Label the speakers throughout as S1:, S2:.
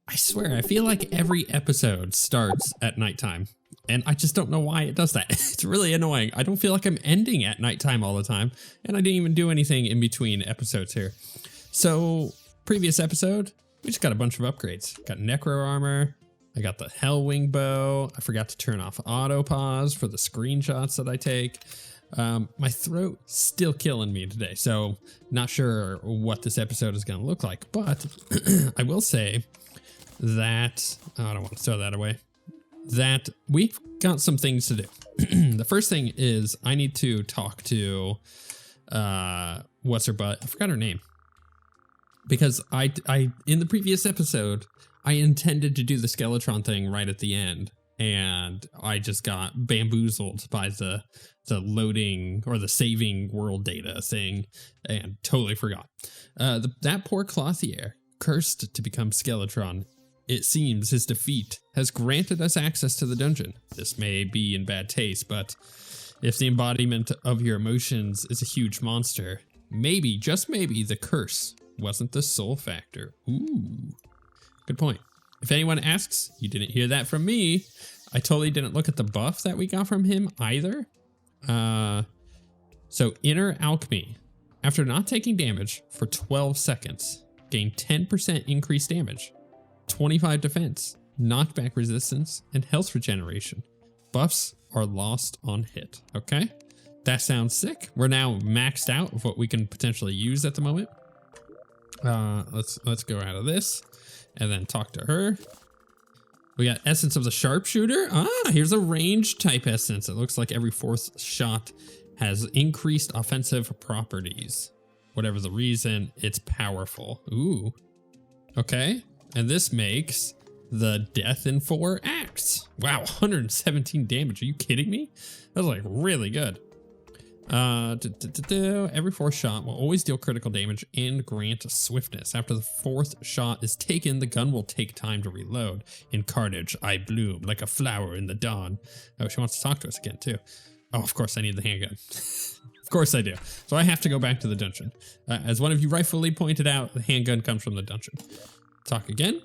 S1: I swear, I feel like every episode starts at nighttime, and I just don't know why it does that. It's really annoying. I don't feel like I'm ending at nighttime all the time, and I didn't even do anything in between episodes here. So, previous episode, we just got a bunch of upgrades. Got necro armor. I got the Hellwing bow. I forgot to turn off auto pause for the screenshots that I take. My throat still killing me today, so not sure what this episode is going to look like, but I will say that, I don't want to throw that away, that we've got some things to do. The first thing is I need to talk to, what's her butt? I forgot her name. Because I in the previous episode, I intended to do the Skeletron thing right at the end, and I just got bamboozled by the loading or the saving world data thing and totally forgot. That poor Clothier, cursed to become Skeletron. It seems his defeat has granted us access to the dungeon. This may be in bad taste, but if the embodiment of your emotions is a huge monster, maybe, just maybe, the curse wasn't the sole factor. Ooh, good point. If anyone asks, you didn't hear that from me. I totally didn't look at the buff that we got from him either. So Inner Alchemy, after not taking damage for 12 seconds, gained 10% increased damage. 25 defense, knockback resistance, and health regeneration. Buffs are lost on hit. Okay, that sounds sick. We're now maxed out of what we can potentially use at the moment. Let's go out of this and then talk to her. We got Essence of the Sharpshooter. Here's a range type essence. It looks like every fourth shot has increased offensive properties. Whatever the reason, it's powerful. Ooh, okay. And this makes the Death in 4 acts. Wow, 117 damage. Are you kidding me? That was like really good. Every fourth shot will always deal critical damage and grant swiftness. After the fourth shot is taken, the gun will take time to reload. In carnage, I bloom like a flower in the dawn. Oh, she wants to talk to us again too. Oh, of course I need the handgun. Of course I do. So I have to go back to the dungeon. As one of you rightfully pointed out, the handgun comes from the dungeon. Talk again.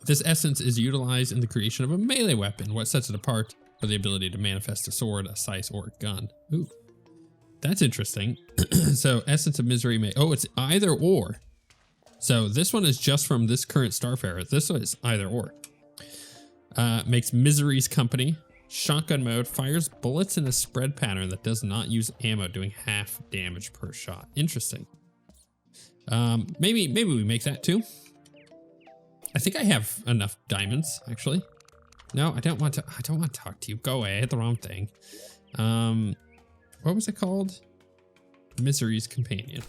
S1: This essence is utilized in the creation of a melee weapon. What sets it apart are the ability to manifest a sword, a scythe, or a gun. Ooh, that's interesting. So Essence of Misery may, it's either or. So this one is just from this current Starfarer. This one is either or. Makes Misery's Company. Shotgun mode, fires bullets in a spread pattern that does not use ammo, doing half damage per shot. Interesting. Maybe we make that too. I think I have enough diamonds, actually. No, I don't want to talk to you. Go away, I hit the wrong thing. What was it called? Misery's Companion.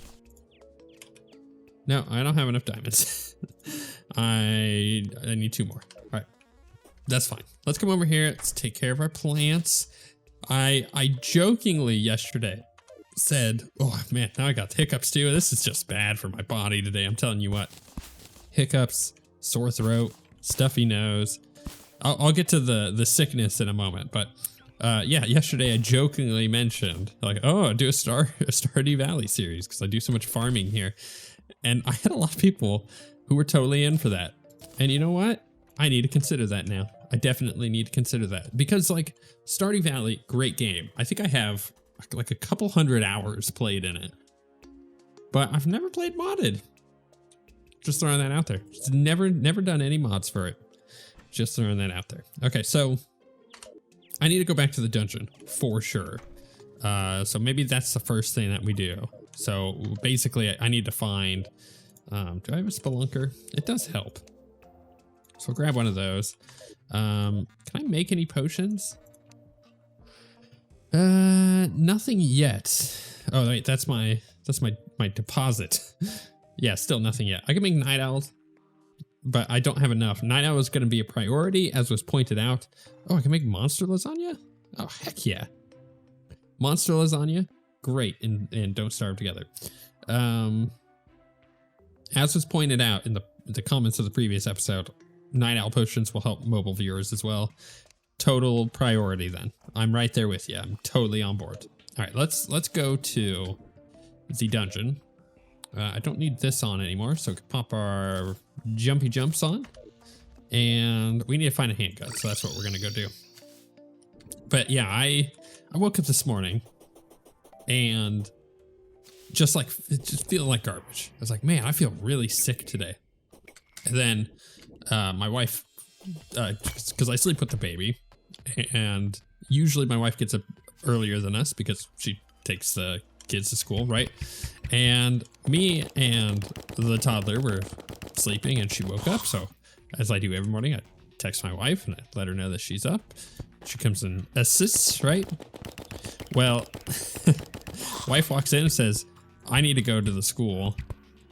S1: No, I don't have enough diamonds. I need 2 more. All right, that's fine. Let's come over here. Let's take care of our plants. I jokingly yesterday said, oh man, now I got hiccups too. This is just bad for my body today. I'm telling you what. Hiccups, sore throat, stuffy nose. I'll get to the sickness in a moment, but yeah, yesterday I jokingly mentioned like, oh, do a Stardew Valley series because I do so much farming here, and I had a lot of people who were totally in for that. And you know what? I need to consider that now. I definitely need to consider that because like Stardew Valley, great game. I think I have like a couple hundred hours played in it, but I've never played modded. Just throwing that out there. Just never done any mods for it. Just throwing that out there. Okay, so I need to go back to the dungeon for sure. So maybe that's the first thing that we do. So basically I need to find, do I have a spelunker? It does help. So I'll grab one of those. Can I make any potions? Nothing yet. Oh wait, that's my deposit. Yeah, still nothing yet. I can make night owls, but I don't have enough. Night owl is going to be a priority, as was pointed out. Oh, I can make monster lasagna? Oh, heck yeah. Monster lasagna? Great, and don't starve together. As was pointed out in the comments of the previous episode, night owl potions will help mobile viewers as well. Total priority then. I'm right there with you. I'm totally on board. All right, let's go to the dungeon. I don't need this on anymore, so we can pop our jumpy jumps on. And we need to find a handgun, so that's what we're gonna go do. But yeah, I woke up this morning and just feeling like garbage. I was like, man, I feel really sick today. And then my wife, because I sleep with the baby, and usually my wife gets up earlier than us because she takes the kids to school, right? And me and the toddler were sleeping and she woke up. So as I do every morning, I text my wife and I let her know that she's up. She comes and assists, right? Well, wife walks in and says, I need to go to the school.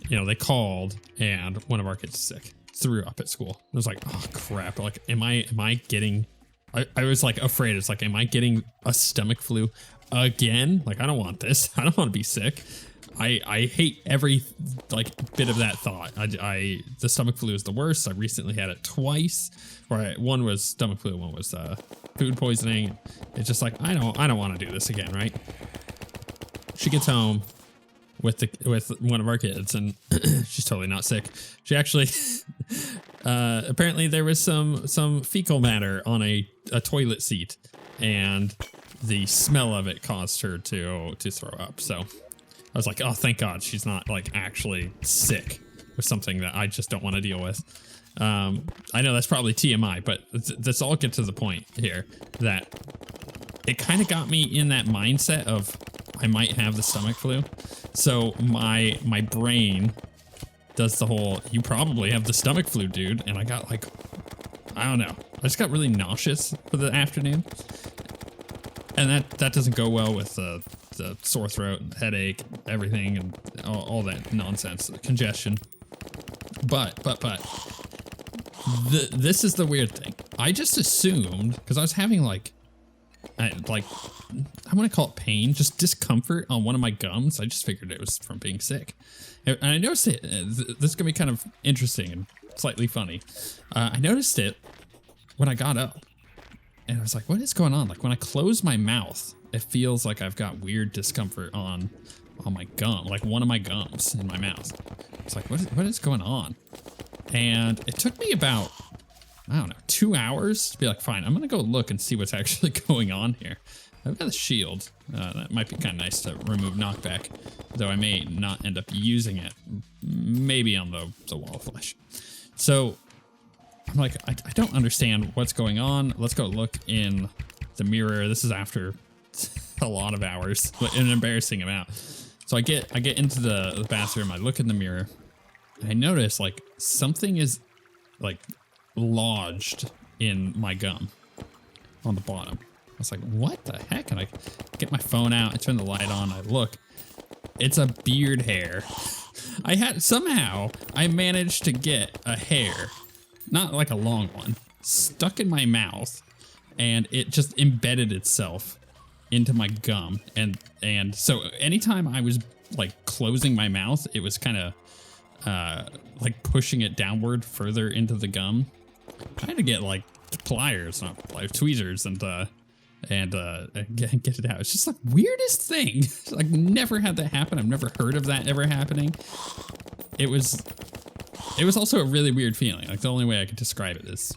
S1: You know, they called and one of our kids is sick. Threw up at school. I was like, oh crap. Like, am I getting, I was like afraid. It's like, am I getting a stomach flu again? Like, I don't want this. I don't want to be sick. I hate every like bit of that thought. The stomach flu is the worst. I recently had it twice. One was stomach flu, one was food poisoning. It's just like I don't want to do this again, right? She gets home with one of our kids, and she's totally not sick. She actually apparently there was some fecal matter on a toilet seat, and the smell of it caused her to throw up. So I was like, oh, thank God she's not like actually sick with something that I just don't want to deal with. I know that's probably TMI, but let's all get to the point here that it kind of got me in that mindset of I might have the stomach flu. So my brain does the whole, you probably have the stomach flu, dude. And I got like, I don't know. I just got really nauseous for the afternoon. And that doesn't go well with the sore throat, headache, everything, and all that nonsense, congestion. But this is the weird thing. I just assumed, because I was having I want to call it pain, just discomfort on one of my gums. I just figured it was from being sick. And I noticed it, this is going to be kind of interesting and slightly funny. I noticed it when I got up. And I was like, what is going on? Like when I close my mouth, it feels like I've got weird discomfort on my gum, like one of my gums in my mouth. It's like, what is going on? And it took me about, I don't know, 2 hours to be like, fine, I'm going to go look and see what's actually going on here. I've got a shield. That might be kind of nice to remove knockback, though I may not end up using it. Maybe on the wall flesh. So I'm like, I don't understand what's going on. Let's go look in the mirror. This is after a lot of hours, an embarrassing amount. So I get into the bathroom. I look in the mirror. And I notice like something is like lodged in my gum on the bottom. I was like, what the heck? And I get my phone out. I turn the light on. I look. It's a beard hair. Somehow I managed to get a hair, not like a long one, stuck in my mouth, and it just embedded itself into my gum. And so anytime I was like closing my mouth, it was kind of like pushing it downward further into the gum. I had to get like pliers, not pliers, tweezers, and get it out. It's just the weirdest thing. Like never had that happen. I've never heard of that ever happening. It was also a really weird feeling. Like the only way I could describe it is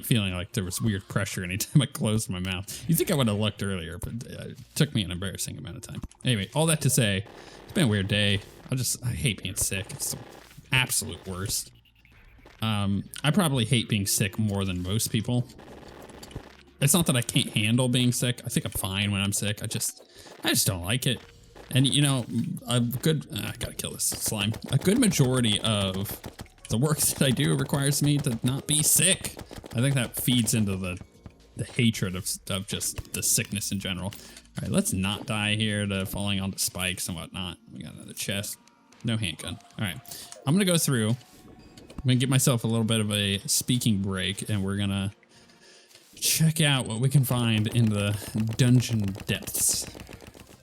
S1: feeling like there was weird pressure anytime I closed my mouth. You think I would have looked earlier, but it took me an embarrassing amount of time. Anyway, all that to say, it's been a weird day. I hate being sick. It's the absolute worst. I probably hate being sick more than most people. It's not that I can't handle being sick. I think I'm fine when I'm sick. I just don't like it. And you know, I gotta kill this slime. A good majority of the work that I do requires me to not be sick. I think that feeds into the hatred of just the sickness in general. All right, let's not die here to falling onto spikes and whatnot. We got another chest. No handgun. All right, I'm gonna go through. I'm gonna give myself a little bit of a speaking break, and we're gonna check out what we can find in the dungeon depths.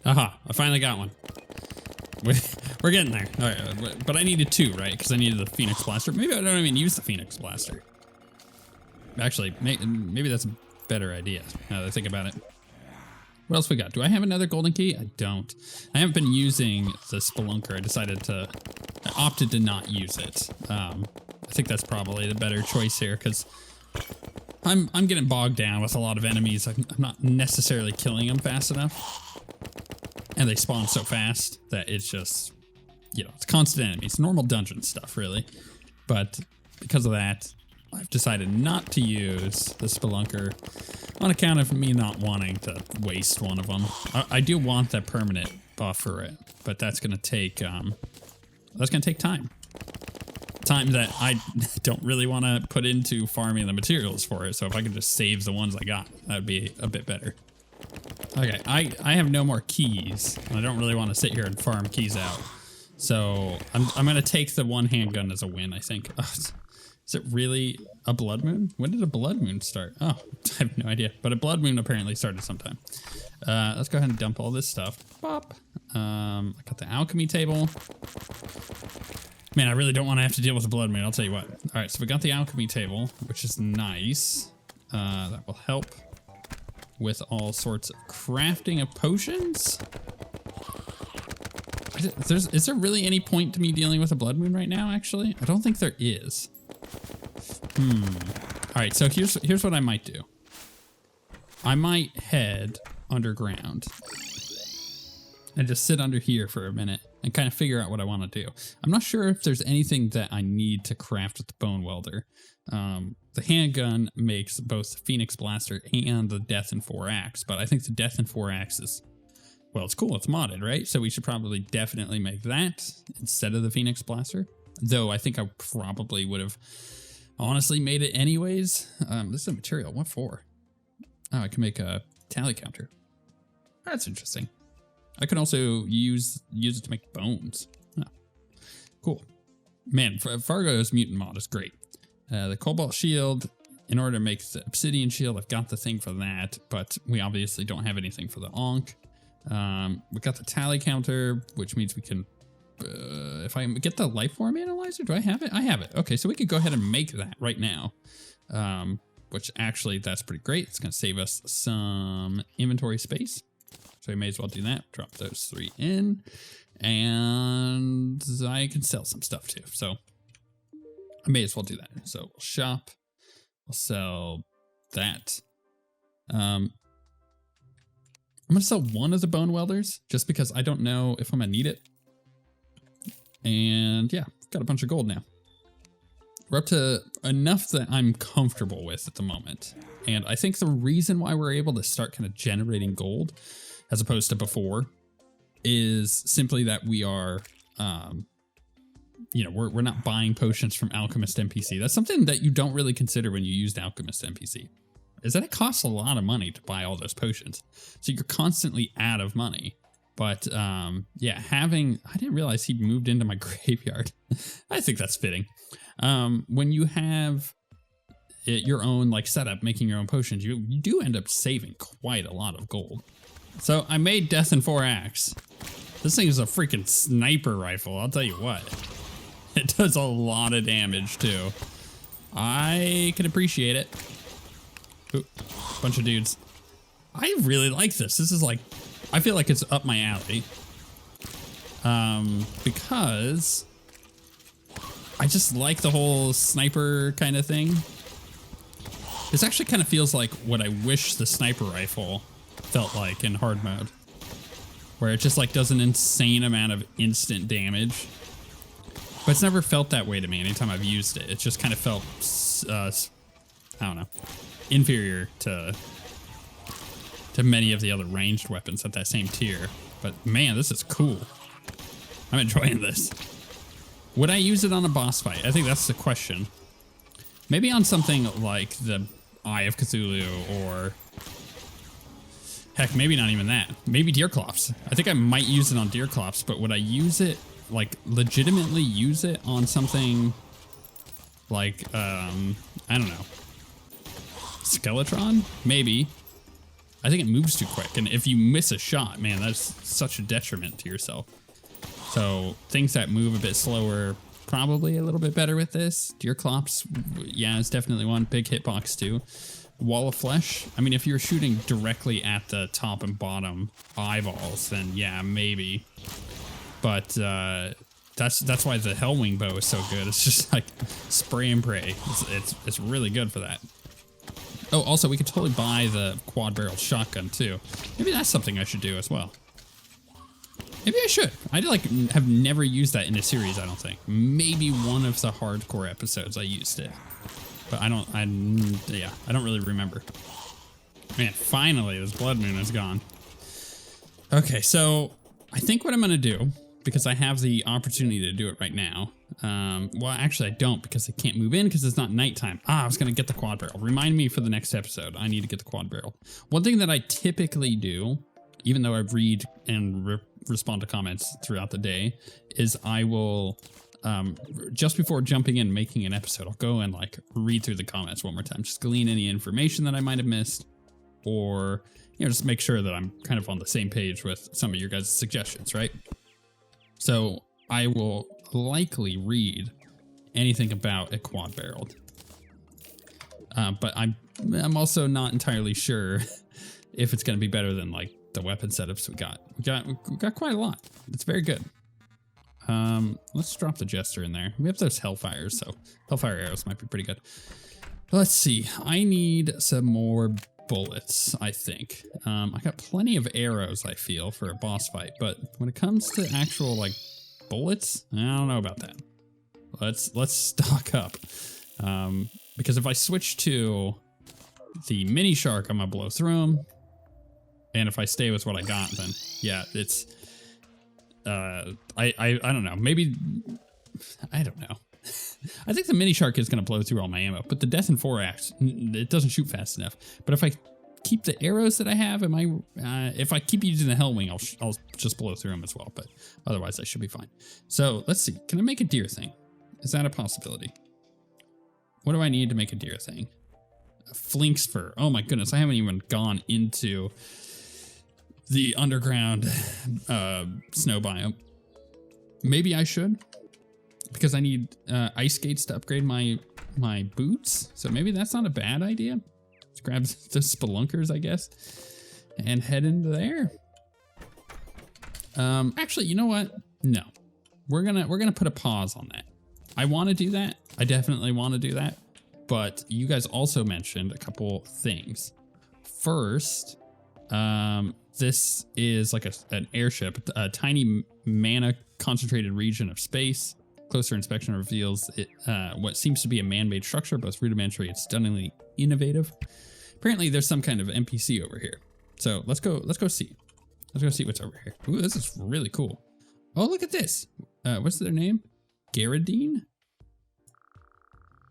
S1: Aha, I finally got one. We're getting there. All right, but I needed two, right? Because I needed the Phoenix Blaster. Maybe I don't even use the Phoenix Blaster. Actually, maybe that's a better idea now that I think about it. What else we got? Do I have another golden key? I don't. I haven't been using the spelunker. I opted to not use it. I think that's probably the better choice here because I'm getting bogged down with a lot of enemies. I'm not necessarily killing them fast enough. And they spawn so fast that it's just, you know, it's constant enemies. Normal dungeon stuff, really. But because of that, I've decided not to use the spelunker on account of me not wanting to waste one of them. I do want that permanent buff for it, but that's gonna take time. Time that I don't really want to put into farming the materials for it. So if I could just save the ones I got, that would be a bit better. Okay, I have no more keys. I don't really want to sit here and farm keys out. So I'm gonna take the one handgun as a win, I think. Is it really a blood moon? When did a blood moon start? Oh, I have no idea. But a blood moon apparently started sometime. Let's go ahead and dump all this stuff. Bop. I got the alchemy table. Man, I really don't want to have to deal with the blood moon, I'll tell you what. All right, so we got the alchemy table, which is nice. That will help with all sorts of crafting of potions. Is there really any point to me dealing with a blood moon right now, actually? I don't think there is. All right, so here's what I might do. I might head underground and just sit under here for a minute and kind of figure out what I want to do. I'm not sure if there's anything that I need to craft with the bone welder. The handgun makes both the Phoenix Blaster and the Death in 4 axe, but I think the Death in 4 axe is, well, it's cool, it's modded, right? So we should probably definitely make that instead of the Phoenix Blaster. Though I think I probably would have honestly made it anyways. This is a material, what for? Oh, I can make a tally counter. That's interesting. I can also use it to make bones. Oh, cool. Man, Fargo's mutant mod is great. The cobalt shield, in order to make the obsidian shield, I've got the thing for that, but we obviously don't have anything for the Ankh. We got the tally counter, which means we can, if I get the life form analyzer, do I have it? I have it. Okay, so we could go ahead and make that right now. Which actually, that's pretty great. It's gonna save us some inventory space. So we may as well do that. Drop those 3 in. And I can sell some stuff too. So I may as well do that. So we'll shop. We'll sell that. I'm going to sell one of the bone welders just because I don't know if I'm going to need it. And yeah, got a bunch of gold now. We're up to enough that I'm comfortable with at the moment. And I think the reason why we're able to start kind of generating gold as opposed to before is simply that we are, you know, we're not buying potions from Alchemist NPC. That's something that you don't really consider when you use Alchemist NPC, is that it costs a lot of money to buy all those potions. So you're constantly out of money. But yeah, I didn't realize he moved into my graveyard. I think that's fitting. When you have your own like setup, making your own potions, you do end up saving quite a lot of gold. So I made Death in 4 axe. This thing is a freaking sniper rifle, I'll tell you what. It does a lot of damage too. I can appreciate it. Ooh, bunch of dudes. I really like this. This is like, I feel like it's up my alley. Because I just like the whole sniper kind of thing. This actually kind of feels like what I wish the sniper rifle felt like in hard mode, where it just like does an insane amount of instant damage. But it's never felt that way to me anytime I've used it. It just kind of felt, I don't know, inferior to many of the other ranged weapons at that same tier. But man, this is cool. I'm enjoying this. Would I use it on a boss fight? I think that's the question. Maybe on something like the Eye of Cthulhu, or heck, maybe not even that. Maybe Deerclops. I think I might use it on Deerclops, but would I use it, like legitimately use it on something like, I don't know, Skeletron? Maybe. I think it moves too quick, and if you miss a shot, man, that's such a detriment to yourself. So things that move a bit slower, probably a little bit better with this. Deerclops, yeah, it's definitely one. Big hitbox too. wall of flesh. I mean, if you're shooting directly at the top and bottom eyeballs, then yeah, maybe. But that's why the Hellwing bow is so good. It's just like spray and pray. It's really good for that. Oh, also we could totally buy the quad barrel shotgun too. Maybe that's something I should do as well. Maybe I should. I like have never used that in a series, I don't think. Maybe one of the hardcore episodes I used it. But I don't really remember. Man, finally this blood moon is gone. Okay, so I think what I'm gonna do, because I have the opportunity to do it right now. Well, actually I don't, because I can't move in because it's not nighttime. I was gonna get the quad barrel. Remind me for the next episode, I need to get the quad barrel. One thing that I typically do, even though I read and respond to comments throughout the day, is I will, just before jumping in and making an episode, I'll go and like read through the comments one more time, just glean any information that I might have missed, or, you know, just make sure that I'm kind of on the same page with some of your guys' suggestions, right? So I will likely read anything about a quad barreled. But I'm also not entirely sure if it's going to be better than like the weapon setups we got. We got quite a lot. It's very good. Let's drop the Jester in there. We have those Hellfires, so Hellfire arrows might be pretty good. Let's see. I need some more bullets, I think. I got plenty of arrows, I feel, for a boss fight, but when it comes to actual like bullets, I don't know about that. Let's stock up. Because if I switch to the mini shark, I'm gonna blow through them. And if I stay with what I got, then yeah, it's I don't know. Maybe I don't know. I think the mini shark is gonna blow through all my ammo, but the Death and 4-axe, it doesn't shoot fast enough. But if I keep the arrows that I have, if I keep using the Hellwing, I'll just blow through them as well. But otherwise, I should be fine. So let's see. Can I make a deer thing? Is that a possibility? What do I need to make a deer thing? A Flink's fur. Oh my goodness, I haven't even gone into the underground snow biome. Maybe I should, because I need ice skates to upgrade my boots. So maybe that's not a bad idea. Let's grab the spelunkers, I guess, and head into there. Actually, you know what? No, we're gonna put a pause on that. I want to do that. I definitely want to do that. But you guys also mentioned a couple things. First, this is like an airship, a tiny mana concentrated region of space. Closer inspection reveals it, what seems to be a man-made structure, both rudimentary and stunningly innovative. Apparently, there's some kind of NPC over here. So let's go see. Let's go see what's over here. Ooh, this is really cool. Oh, look at this. What's their name? Garradine?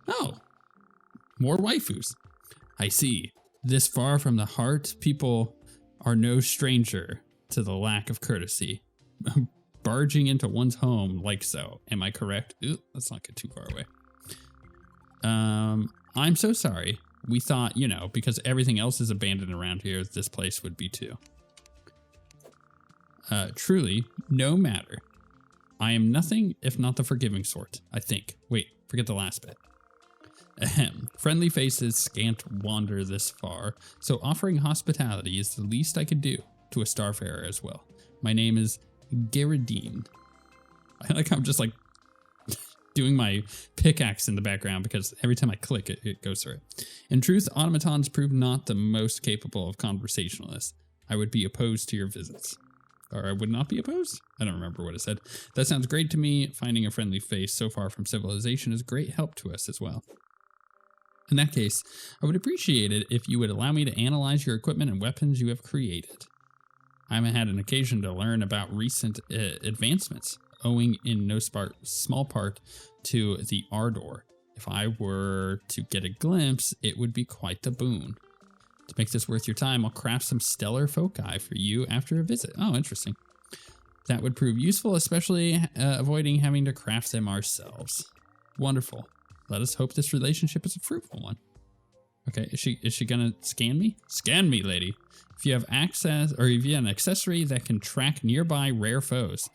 S1: Oh, more waifus. I see. This far from the heart, people are no stranger to the lack of courtesy. Barging into one's home like so. Am I correct? Ooh, let's not get too far away. I'm so sorry. We thought, you know, because everything else is abandoned around here, this place would be too. Truly, no matter. I am nothing if not the forgiving sort, I think. Wait, forget the last bit. Ahem. Friendly faces scant wander this far, so offering hospitality is the least I could do to a starfarer as well. My name is Garradine. I like how I'm just like doing my pickaxe in the background because every time I click it goes through it. In truth, automatons prove not the most capable of conversationalists. I would be opposed to your visits. Or I would not be opposed? I don't remember what it said. That sounds great to me. Finding a friendly face so far from civilization is great help to us as well. In that case, I would appreciate it if you would allow me to analyze your equipment and weapons you have created. I haven't had an occasion to learn about recent advancements, owing in no small part to the Ardor. If I were to get a glimpse, it would be quite the boon. To make this worth your time, I'll craft some stellar foci for you after a visit. Oh, interesting. That would prove useful, especially avoiding having to craft them ourselves. Wonderful. Let us hope this relationship is a fruitful one. Okay, is she gonna scan me? Scan me, lady. If you have access, or if you have an accessory that can track nearby rare foes,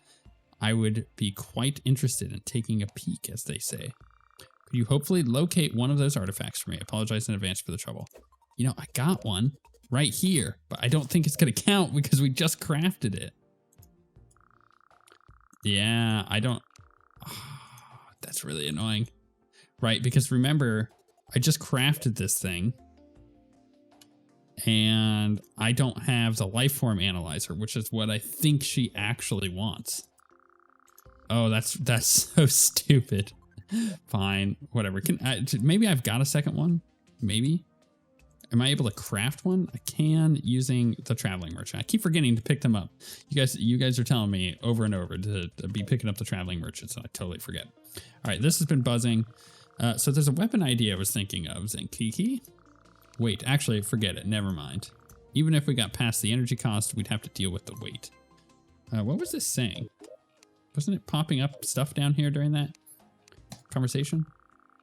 S1: I would be quite interested in taking a peek, as they say. Could you hopefully locate one of those artifacts for me? I apologize in advance for the trouble. You know, I got one right here, but I don't think it's going to count because we just crafted it. Yeah, I don't... Oh, that's really annoying. Right, because remember, I just crafted this thing. And I don't have the life form analyzer, which is what I think she actually wants. Oh, that's so stupid. Fine, whatever. Maybe I've got a second one? Maybe? Am I able to craft one? I can using the traveling merchant. I keep forgetting to pick them up. You guys are telling me over and over to be picking up the traveling merchants, and I totally forget. All right, this has been buzzing. So there's a weapon idea I was thinking of, Zinkiki. Wait, actually, forget it. Never mind. Even if we got past the energy cost, we'd have to deal with the weight. What was this saying? Wasn't it popping up stuff down here during that conversation?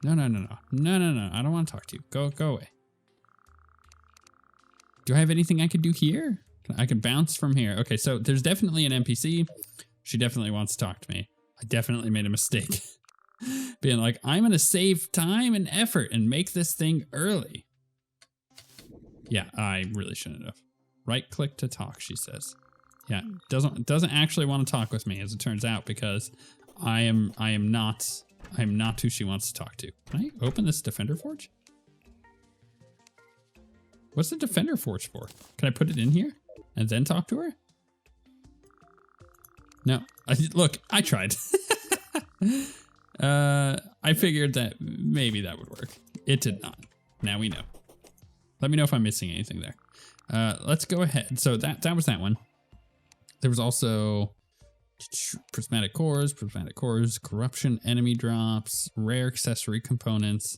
S1: No. I don't want to talk to you. Go away. Do I have anything I could do here? I can bounce from here. Okay, so there's definitely an NPC. She definitely wants to talk to me. I definitely made a mistake. Being like, I'm going to save time and effort and make this thing early. Yeah, I really shouldn't have. Right click to talk, she says. Yeah, doesn't actually want to talk with me, as it turns out, because I am not who she wants to talk to. Can I open this Defender Forge? What's the Defender Forge for? Can I put it in here and then talk to her? No. Look, I tried. I figured that maybe that would work. It did not. Now we know. Let me know if I'm missing anything there. Let's go ahead. So that was that one. There was also prismatic cores, corruption, enemy drops, rare accessory components,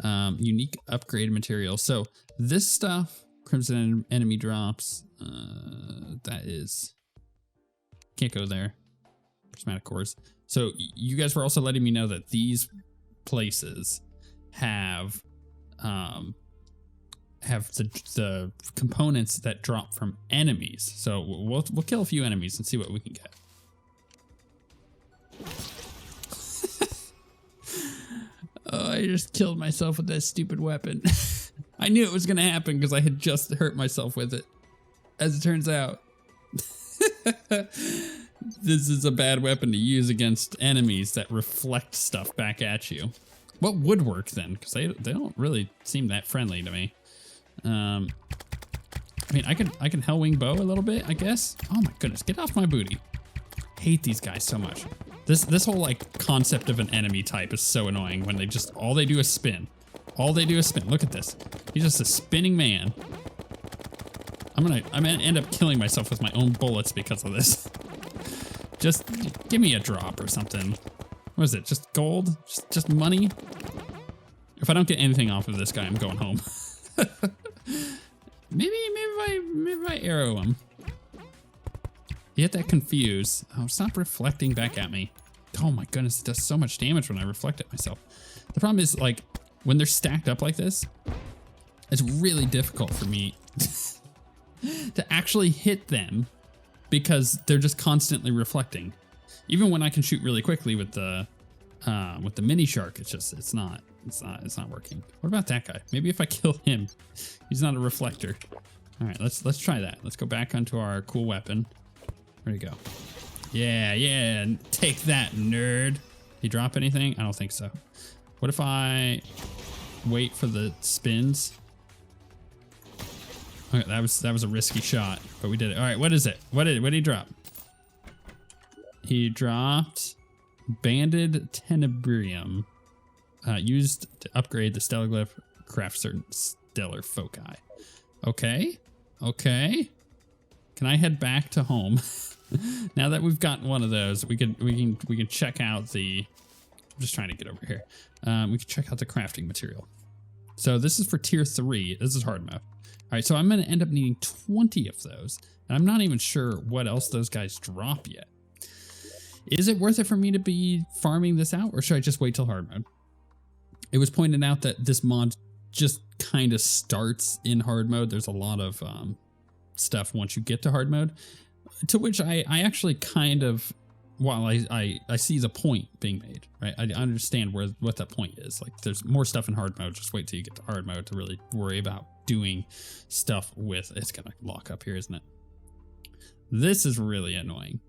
S1: unique upgrade materials. So this stuff, crimson enemy drops, that is, can't go there. Prismatic cores. So you guys were also letting me know that these places have the components that drop from enemies. So we'll kill a few enemies and see what we can get. Oh, I just killed myself with that stupid weapon. I knew it was going to happen because I had just hurt myself with it. As it turns out, this is a bad weapon to use against enemies that reflect stuff back at you. What would work then? Because they don't really seem that friendly to me. I mean, I can Hellwing bow a little bit, I guess. Oh my goodness, get off my booty. Hate these guys so much. This whole like concept of an enemy type is so annoying when all they do is spin. All they do is spin. Look at this. He's just a spinning man. I'm gonna end up killing myself with my own bullets because of this. Just give me a drop or something. What is it? Just gold? Just money? If I don't get anything off of this guy, I'm going home. maybe if I arrow him. You get that confused. Oh, stop reflecting back at me. Oh my goodness, it does so much damage when I reflect at myself. The problem is, like, when they're stacked up like this, it's really difficult for me to actually hit them because they're just constantly reflecting. Even when I can shoot really quickly with the mini shark, it's not working. What about that guy? Maybe if I kill him, he's not a reflector. All right, let's try that. Let's go back onto our cool weapon. Where'd he go? Yeah, take that, nerd. Did he drop anything? I don't think so. What if I wait for the spins? Okay, that was a risky shot, but we did it. All right, what is it? What did he drop? He dropped banded tenebrium, used to upgrade the stellar glyph, craft certain stellar foci. Okay. Can I head back to home? Now that we've gotten one of those, we can check out the. I'm just trying to get over here. We can check out the crafting material. So this is for tier 3. This is hard mode. All right, so I'm going to end up needing 20 of those, and I'm not even sure what else those guys drop yet. Is it worth it for me to be farming this out, or should I just wait till hard mode? It was pointed out that this mod just kind of starts in hard mode. There's a lot of stuff once you get to hard mode, to which I actually kind of
S2: while I see the point being made, right? I understand what that point is. Like, there's more stuff in hard mode. Just wait till you get to hard mode to really worry about doing stuff with. It's gonna lock up here, isn't it? This is really annoying.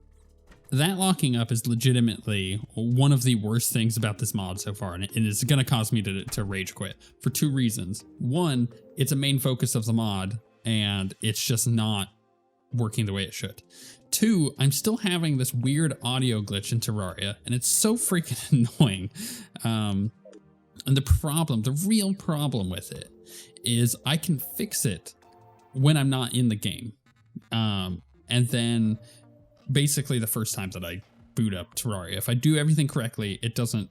S2: That locking up is legitimately one of the worst things about this mod so far, and it's going to cause me to rage quit for 2 reasons. One, it's a main focus of the mod, and it's just not working the way it should. 2, I'm still having this weird audio glitch in Terraria, and it's so freaking annoying. And the real problem with it is I can fix it when I'm not in the game. And then basically the first time that I boot up Terraria, if I do everything correctly, it doesn't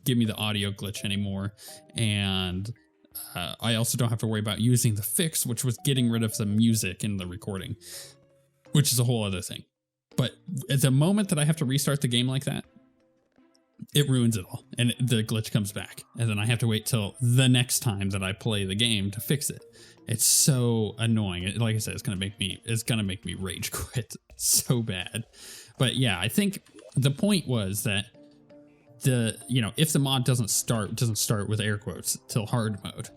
S2: give me the audio glitch anymore. And I also don't have to worry about using the fix, which was getting rid of the music in the recording, which is a whole other thing. But at the moment that I have to restart the game like that, it ruins it all. And the glitch comes back. And then I have to wait till the next time that I play the game to fix it. It's so annoying. Like I said, it's gonna make me rage quit so bad. But yeah, I think the point was that if the mod doesn't start with air quotes till hard mode,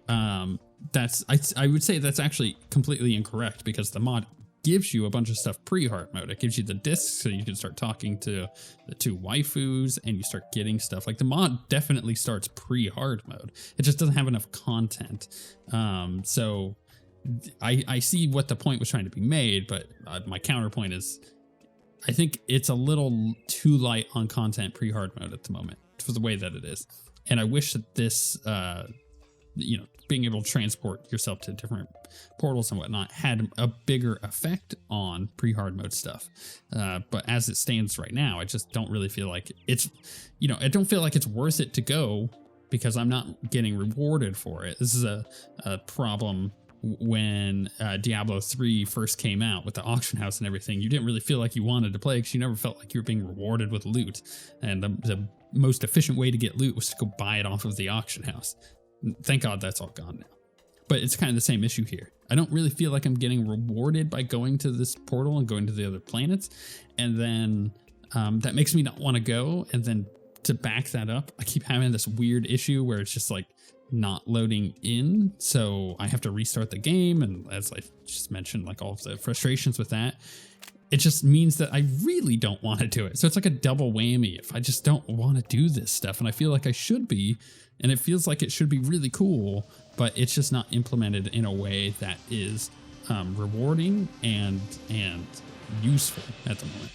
S2: I would say that's actually completely incorrect, because the mod gives you a bunch of stuff pre-hard mode. It gives you the discs so you can start talking to the 2 waifus and you start getting stuff. Like, the mod definitely starts pre-hard mode. It just doesn't have enough content. So I see what the point was trying to be made, but my counterpoint is I think it's a little too light on content pre-hard mode at the moment for the way that it is. And I wish that this, being able to transport yourself to different portals and whatnot had a bigger effect on pre-hard mode stuff. But as it stands right now, I just don't really feel like it's, I don't feel like it's worth it to go, because I'm not getting rewarded for it. This is a problem when Diablo 3 first came out with the auction house and everything. You didn't really feel like you wanted to play because you never felt like you were being rewarded with loot. And the most efficient way to get loot was to go buy it off of the auction house. Thank God that's all gone now. But it's kind of the same issue here. I don't really feel like I'm getting rewarded by going to this portal and going to the other planets. And then that makes me not want to go. And then to back that up, I keep having this weird issue where it's just like not loading in. So I have to restart the game. And as I just mentioned, like all of the frustrations with that, it just means that I really don't want to do it. So it's like a double whammy if I just don't want to do this stuff. And I feel like I should be. And it feels like it should be really cool, but it's just not implemented in a way that is rewarding and useful at the moment.